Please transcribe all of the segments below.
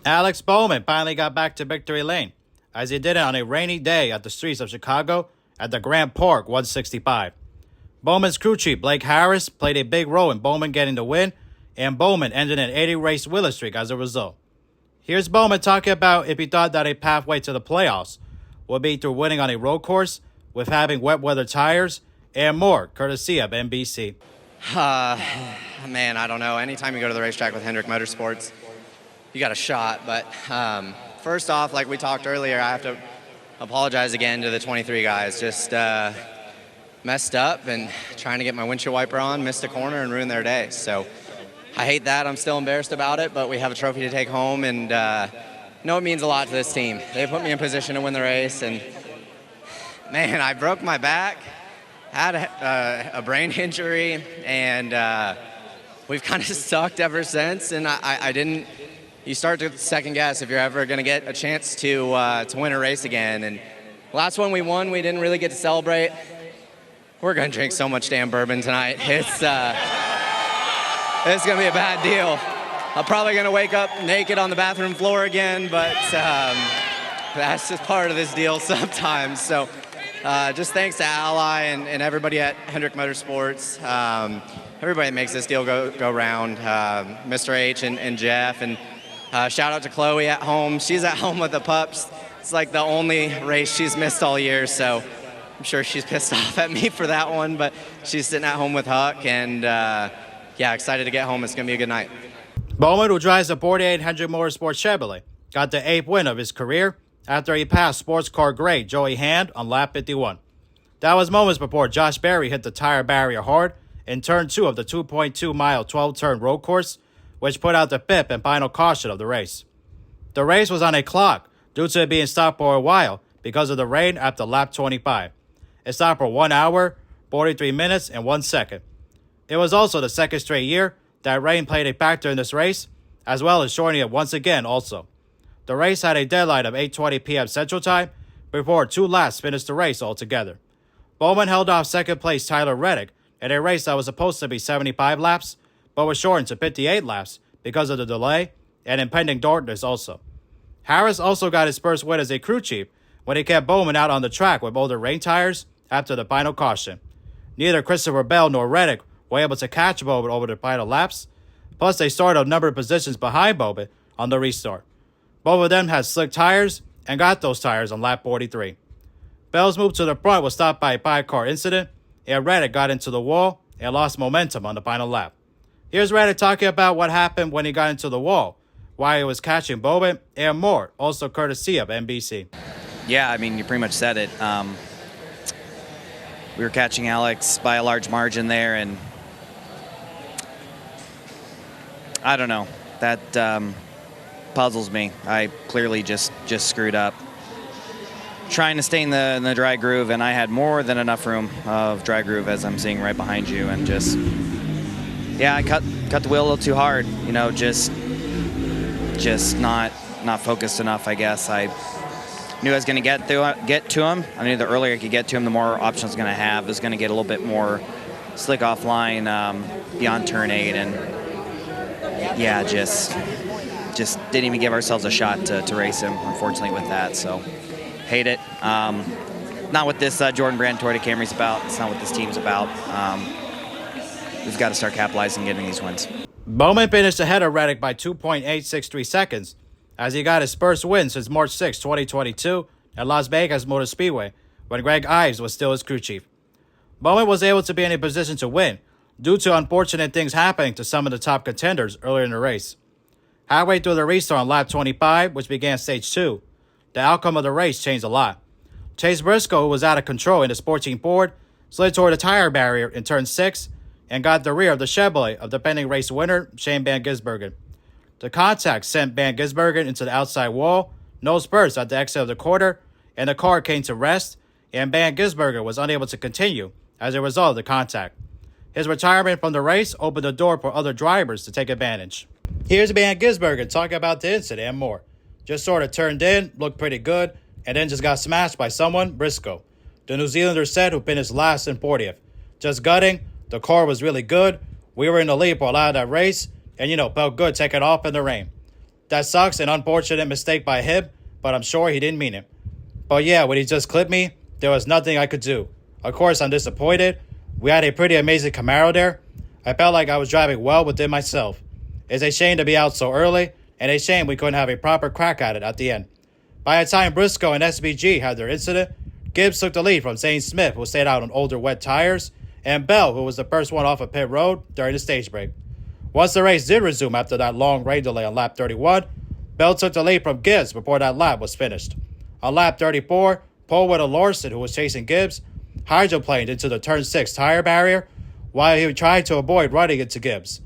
Alex Bowman finally got back to victory lane, as he did it on a rainy day at the streets of Chicago at the Grand Park 165. Bowman's crew chief Blake Harris played a big role in Bowman getting the win, and Bowman ended an 80-race winless streak as a result. Here's Bowman talking about if he thought that a pathway to the playoffs would be through winning on a road course with having wet weather tires and more, courtesy of NBC. Man, I don't know. Anytime you go to the racetrack with Hendrick Motorsports, you got a shot. But first off, like we talked earlier, I have to apologize again to the 23 guys. Just messed up and trying to get my windshield wiper on, missed a corner and ruined their day. So I hate that. I'm still embarrassed about it, but we have a trophy to take home, and know it means a lot to this team. They put me in position to win the race, and man, I broke my back, had a brain injury, and we've kind of sucked ever since. And I didn't. You start to second guess if you're ever going to get a chance to win a race again. And last one we won, we didn't really get to celebrate. We're going to drink so much damn bourbon tonight. It's going to be a bad deal. I'm probably going to wake up naked on the bathroom floor again, but that's just part of this deal sometimes. So just thanks to Ally and everybody at Hendrick Motorsports, everybody that makes this deal go round, Mr. H and Jeff, and shout out to Chloe at home. She's at home with the pups. It's like the only race she's missed all year, so I'm sure she's pissed off at me for that one, but she's sitting at home with Huck, and yeah, excited to get home. It's going to be a good night. Bowman, who drives the 4800 Motorsports Chevrolet, got the 8th win of his career after he passed sports car great Joey Hand on lap 51. That was moments before Josh Berry hit the tire barrier hard in turn 2 of the 2.2-mile 12-turn road course, which put out the 5th and final caution of the race. The race was on a clock due to it being stopped for a while because of the rain after lap 25. It stopped for 1 hour, 43 minutes, and 1 second. It was also the second straight year that rain played a factor in this race, as well as shortening it once again also. The race had a deadline of 8:20 p.m. Central Time before 2 laps finished the race altogether. Bowman held off second-place Tyler Reddick in a race that was supposed to be 75 laps, but was shortened to 58 laps because of the delay and impending darkness also. Harris also got his first win as a crew chief when he kept Bowman out on the track with older rain tires after the final caution. Neither Christopher Bell nor Reddick were able to catch Bowman over the final laps, plus they started a number of positions behind Bowman on the restart. Both of them had slick tires and got those tires on lap 43. Bell's move to the front was stopped by a 5-car incident, and Reddick got into the wall and lost momentum on the final lap. Here's Reddick talking about what happened when he got into the wall, why he was catching Bowman, and more, also courtesy of NBC. Yeah, I mean, you pretty much said it. We were catching Alex by a large margin there, and I don't know. That puzzles me. I clearly just screwed up. Trying to stay in the dry groove, and I had more than enough room of dry groove, as I'm seeing right behind you, and just, yeah, I cut the wheel a little too hard. You know, just not focused enough, I guess. I knew I was going to get to him. I knew the earlier I could get to him, the more options I was going to have. It was going to get a little bit more slick offline beyond turn 8, and yeah, just didn't even give ourselves a shot to race him, unfortunately, with that. So hate it. Not what this Jordan Brand Toyota Camry's about. It's not what this team's about. We've got to start capitalizing and getting these wins. Bowman finished ahead of Reddick by 2.863 seconds as he got his first win since March 6, 2022 at Las Vegas Motor Speedway when Greg Ives was still his crew chief. Bowman was able to be in a position to win due to unfortunate things happening to some of the top contenders earlier in the race. Halfway through the restart on lap 25, which began stage 2, the outcome of the race changed a lot. Chase Briscoe, who was out of control in the Sporting Ford, slid toward the tire barrier in turn 6 and got the rear of the Chevrolet of defending race winner Shane Van Gisbergen. The contact sent Van Gisbergen into the outside wall, nose first at the exit of the quarter, and the car came to rest, and Van Gisbergen was unable to continue as a result of the contact. His retirement from the race opened the door for other drivers to take advantage. Here's Van Gisbergen talking about the incident and more. Just sort of turned in, looked pretty good, and then just got smashed by someone, Briscoe. The New Zealander said, who finished last and 40th. Just gutting. The car was really good. We were in the lead for a lot of that race, and, felt good taking off in the rain. That sucks, an unfortunate mistake by him, but I'm sure he didn't mean it. But yeah, when he just clipped me, there was nothing I could do. Of course, I'm disappointed. We had a pretty amazing Camaro there. I felt like I was driving well within myself. It's a shame to be out so early, and a shame we couldn't have a proper crack at it at the end. By the time Briscoe and SBG had their incident, Gibbs took the lead from Zane Smith, who stayed out on older wet tires, and Bell, who was the first one off of pit road during the stage break. Once the race did resume after that long rain delay on lap 31, Bell took the lead from Gibbs before that lap was finished. On lap 34, pole winner Larson, who was chasing Gibbs, hydroplaned into the turn 6 tire barrier while he tried to avoid running into Gibbs.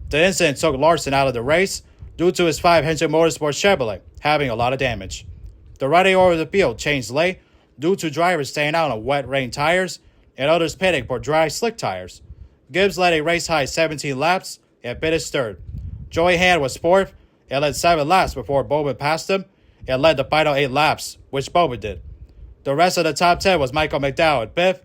The incident took Larson out of the race due to his 5 Hendrick Motorsports Chevrolet having a lot of damage. The running order of the field changed late due to drivers staying out on wet rain tires and others pitting for dry slick tires. Gibbs led a race-high 17 laps and finished third. Joey Hand was fourth and led 7 laps before Bowman passed him and led the final 8 laps, which Bowman did. The rest of the top 10 was Michael McDowell at 5th,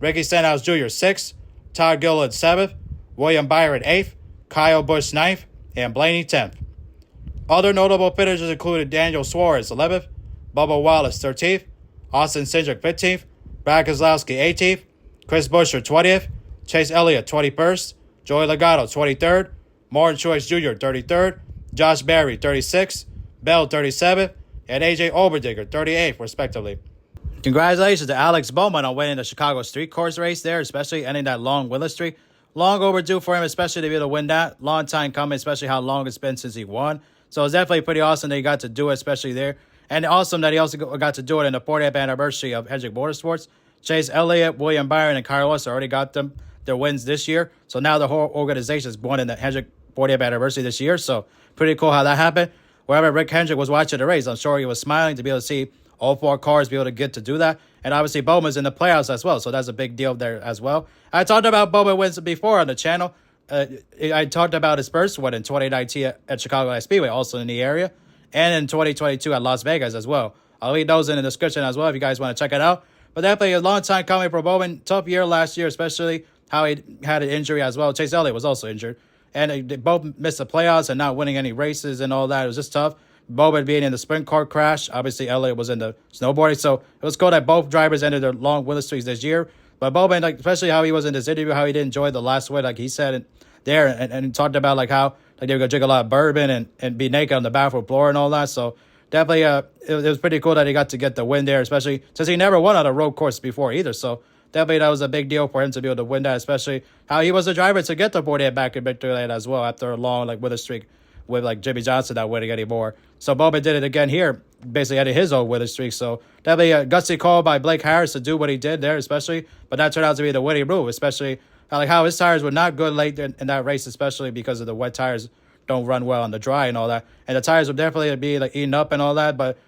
Ricky Stenhouse Jr. 6th, Todd Gilliland 7th, William Byron 8th, Kyle Busch 9th, and Blaney 10th. Other notable finishers included Daniel Suarez 11th, Bubba Wallace 13th, Austin Cindric 15th, Brad Keselowski 18th, Chris Buescher 20th, Chase Elliott 21st, Joey Logano 23rd, Martin Truex Jr. 33rd, Josh Berry 36th, Bell 37th, and AJ Allmendinger 38th, respectively. Congratulations to Alex Bowman on winning the Chicago Street Course race there, especially ending that long winless streak. Long overdue for him, especially to be able to win that. Long time coming, especially how long it's been since he won. So it's definitely pretty awesome that he got to do it, especially there. And awesome that he also got to do it in the 40th anniversary of Hendrick Motorsports. Chase Elliott, William Byron, and Kyle Larson already got them their wins this year. So now the whole organization is born in the Hendrick 40th anniversary this year. So pretty cool how that happened. Wherever Rick Hendrick was watching the race, I'm sure he was smiling to be able to see all 4 cars be able to get to do that. And obviously Bowman's in the playoffs as well. So that's a big deal there as well. I talked about Bowman wins before on the channel. I talked about his first one in 2019 at Chicago Speedway, also in the area. And in 2022 at Las Vegas as well. I'll leave those in the description as well if you guys want to check it out. But definitely a long time coming for Bowman. Tough year last year, especially how he had an injury as well. Chase Elliott was also injured. And they both missed the playoffs and not winning any races and all that. It was just tough. Bowman being in the sprint car crash. Obviously, Elliott was in the snowboarding. So it was cool that both drivers ended their long winless streaks this year. But Bowman, like, especially how he was in this interview, how he did enjoy the last win, like he said there, and talked about like how like they were going to drink a lot of bourbon and be naked on the bathroom floor and all that. So definitely it was pretty cool that he got to get the win there, especially since he never won on a road course before either. So definitely that was a big deal for him to be able to win that, especially how he was the driver to get the 48 back in victory lane as well after a long like winless streak with like Jimmy Johnson not winning anymore. So Bowman did it again here, basically ended his own winless streak. So definitely a gutsy call by Blake Harris to do what he did there, especially. But that turned out to be the winning move, especially like how his tires were not good late in that race, especially because of the wet tires don't run well on the dry and all that. And the tires would definitely be like eaten up and all that. But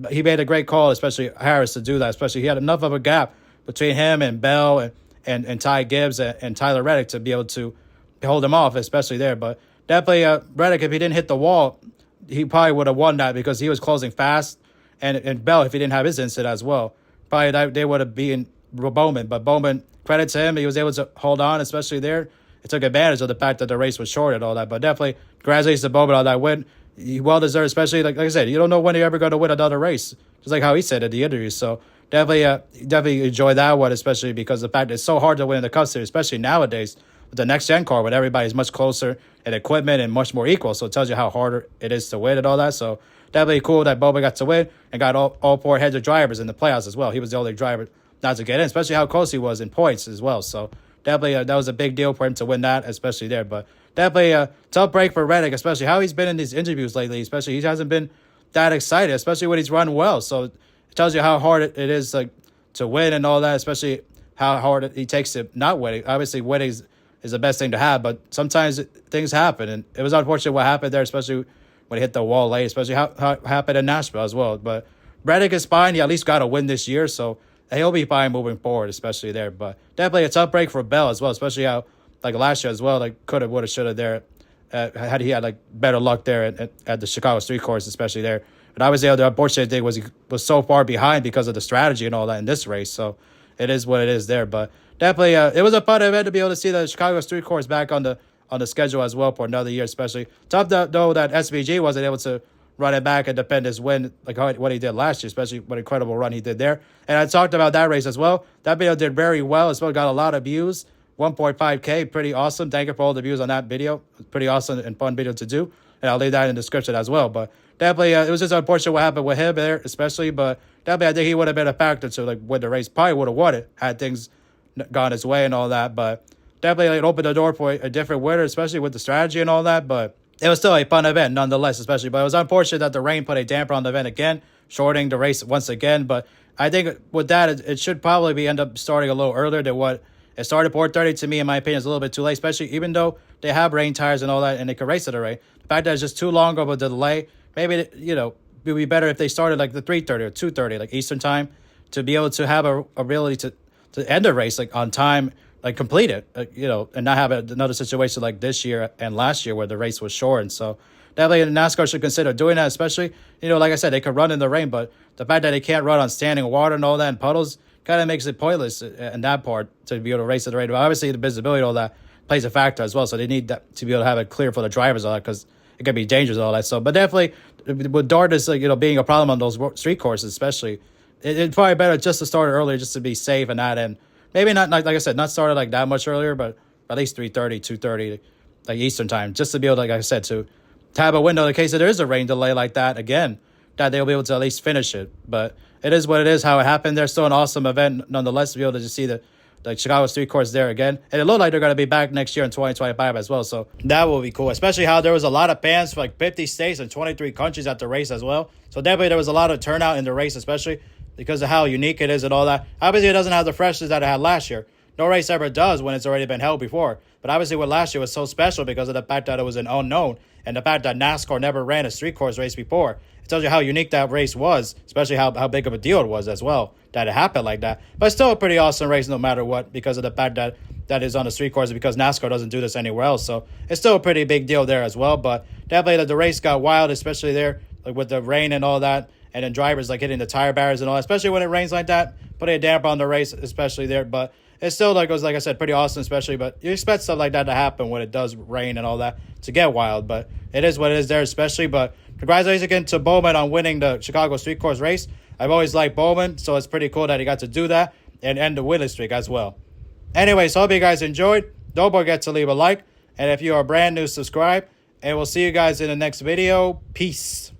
he made a great call, especially Harris, to do that. Especially he had enough of a gap between him and Bell and Ty Gibbs and Tyler Reddick to be able to hold him off, especially there. But definitely Reddick, if he didn't hit the wall, he probably would have won that because he was closing fast. And Bell, if he didn't have his incident as well, probably they would have beaten Bowman. But Bowman, credit to him, he was able to hold on, especially there. It took advantage of the fact that the race was short and all that. But definitely, congratulations to Bowman on that win. He well deserved, especially like I said, you don't know when you're ever going to win another race, just like how he said at the interview. So definitely enjoy that one, especially because the fact it's so hard to win in the Cup Series, especially nowadays with the next gen car, when everybody's much closer in equipment and much more equal. So it tells you how harder it is to win and all that. So definitely cool that Bowman got to win and got all 4 heads of drivers in the playoffs as well. He was the only driver not to get in, especially how close he was in points as well. So definitely that was a big deal for him to win that, especially there. But definitely a tough break for Reddick, especially how he's been in these interviews lately. Especially he hasn't been that excited, especially when he's run well. So it tells you how hard it is like to win and all that, especially how hard he takes to not winning. Obviously, winning is the best thing to have, but sometimes things happen. And it was unfortunate what happened there, especially when he hit the wall late, especially how it happened in Nashville as well. But Reddick is fine. He at least got a win this year, so he'll be fine moving forward, especially there. But definitely a tough break for Bell as well, especially how, like last year as well, like could have, would have, should have there. Had he had like better luck there at the Chicago Street Course, especially there. But obviously the unfortunate thing was he was so far behind because of the strategy and all that in this race. So it is what it is there. But definitely it was a fun event to be able to see the Chicago Street Course back on the schedule as well for another year, especially. Tough though that SVG wasn't able to run it back and defend his win like what he did last year, especially what incredible run he did there. And I talked about that race as well. That video did very well. It's got a lot of views, 1.5K, pretty awesome. Thank you for all the views on that video. Pretty awesome and fun video to do. And I'll leave that in the description as well. But definitely, it was just unfortunate what happened with him there, especially. But definitely, I think he would have been a factor to like win the race. Probably would have won it had things gone his way and all that. But definitely, it opened the door for a different winner, especially with the strategy and all that. But it was still a fun event nonetheless, especially. But it was unfortunate that the rain put a damper on the event again, shortening the race once again. But I think with that, it should probably end up starting a little earlier than what it started. 4:30 to me, in my opinion, is a little bit too late, especially even though they have rain tires and all that, and they can race in the rain. The fact that it's just too long of a delay, maybe, it would be better if they started like the 3:30 or 2:30, like Eastern time, to be able to have a ability to end the race like on time, like complete it, and not have another situation like this year and last year where the race was shortened. So definitely NASCAR should consider doing that, especially, like I said, they could run in the rain, but the fact that they can't run on standing water and all that and puddles kind of makes it pointless in that part to be able to race in the rain. But obviously the visibility and all that plays a factor as well. So they need that to be able to have it clear for the drivers and all that, because it can be dangerous and all that. So, but definitely with darkness, being a problem on those street courses, especially, it's probably better just to start earlier, just to be safe and not end. Maybe not, like I said, not started like that much earlier, but at least 3:30, 2:30, like Eastern time, just to be able to, like I said, to have a window in case there is a rain delay like that again, that they'll be able to at least finish it. But it is what it is, how it happened. They're still an awesome event nonetheless, to be able to just see the Chicago street course there again. And it looked like they're going to be back next year in 2025 as well. So that will be cool, especially how there was a lot of fans for like 50 states and 23 countries at the race as well. So definitely there was a lot of turnout in the race, especially because of how unique it is and all that. Obviously, it doesn't have the freshness that it had last year. No race ever does when it's already been held before. But obviously, what last year was so special because of the fact that it was an unknown and the fact that NASCAR never ran a street course race before. It tells you how unique that race was, especially how big of a deal it was as well, that it happened like that. But still a pretty awesome race no matter what, because of the fact that is on the street course, because NASCAR doesn't do this anywhere else. So it's still a pretty big deal there as well. But definitely the race got wild, especially there, like with the rain and all that. And then drivers like hitting the tire barriers and all, especially when it rains like that, putting a damper on the race, especially there. But it's still, like I said, pretty awesome, especially. But you expect stuff like that to happen when it does rain and all that to get wild. But it is what it is there, especially. But congratulations again to Bowman on winning the Chicago street course race. I've always liked Bowman, so it's pretty cool that he got to do that and end the winning streak as well. Anyways, hope you guys enjoyed. Don't forget to leave a like. And if you are brand new, subscribe. And we'll see you guys in the next video. Peace.